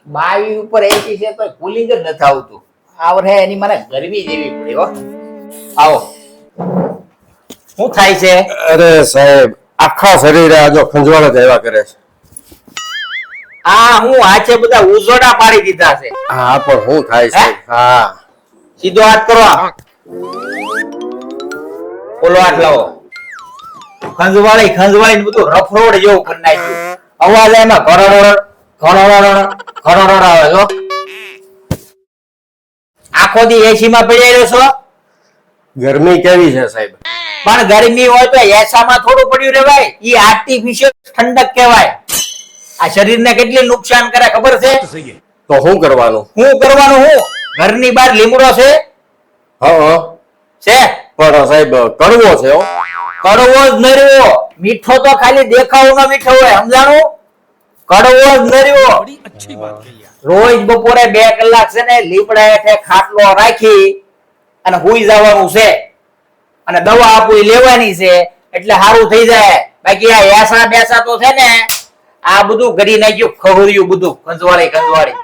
22 ઉપર એસી છે તો કુલિંગ જ નથી આવતું. આ વરસે એની મને ગરમી જેવી પડી હો. આવો. શું થાય છે? અરે સાહેબ આખા શરીરે આ જો ખંજવાળ જ આવ્યા કરે છે. આ હું હાથે બધા ઉઝોડા પાડી દીધા છે. હા પણ શું થાય છે? હા સીધો હાથ કરો. ઓલો હાથ લાવો. ખંજવાળી બધું રફરોડ જેવું કરી નાખ્યું. અવાજ એમાં ઘણોડ આવે છો. આખો દી એસી માં પડ્યા રહ્યો છો. ગરમી કેવી છે સાહેબ? પણ ગરમી હોય તો એસામાં થોડું પડ્યું રેવાય. ઈ આર્ટિફિશિયલ ઠંડક કહેવાય. આ શરીરને કેટલી નુકસાન કરે ખબર છે? તો શું કરવાનું? ઘરની બહાર લીમડો છે. હા છે પણ સાહેબ કડવો છે હો. કડવો જ નર્યો. મીઠો તો ખાલી દેખાવનો મીઠો હોય, સમજાણું? કડવો જ નર્યો. રોજ બપોરે 2 કલાક છે ને લીમડા હેઠે ખાટલો રાખી અને હુઈ જવાનું છે. અને દવા આપું લેવાની છે એટલે સારું થઈ જાય. બાકી આ એસા બેસા તો છે ને આ બધું કરી નાખ્યું, ખહુર્યું બધું ખંજવાળી.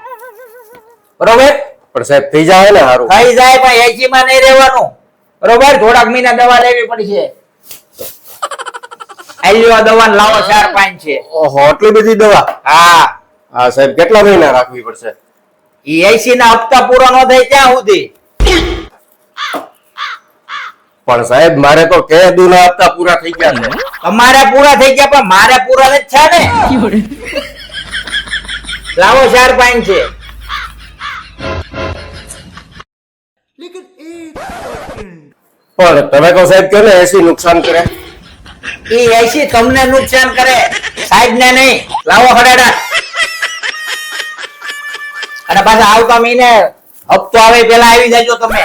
બરોબર? પણ સાહેબ થઈ જાય ને સારું? થઈ જાય પણ એસી માં નહીં રહેવાનું. બરોબર? થોડાક મહિના દવા લેવી પડશે. આલ્યો દવા લાવો 4-5 છે. ઓહો આટલી બધી દવા? હા સાહેબ કેટલા મહિના રાખવી પડશે? ઈ એસી ના હપ્તા પૂરા ન થાય ત્યાં સુધી. પણ સાહેબ મારે તો કેદુ ના હપ્તા પૂરા થઈ ગયા છે. તમારે પૂરા થઈ ગયા પણ મારે પૂરા નથી થયા ને. લાવો 4-5 છે. પણ તમે કહો સાહેબ કે ને એસી નુકસાન કરે? ઈ એસી તમને નુકસાન કરે, સાહેબ ને નહીં. લાવો હડાડા. અને પાછા આવતા મહિને હપ્તો આવે પેલા આવી જાજો તમે.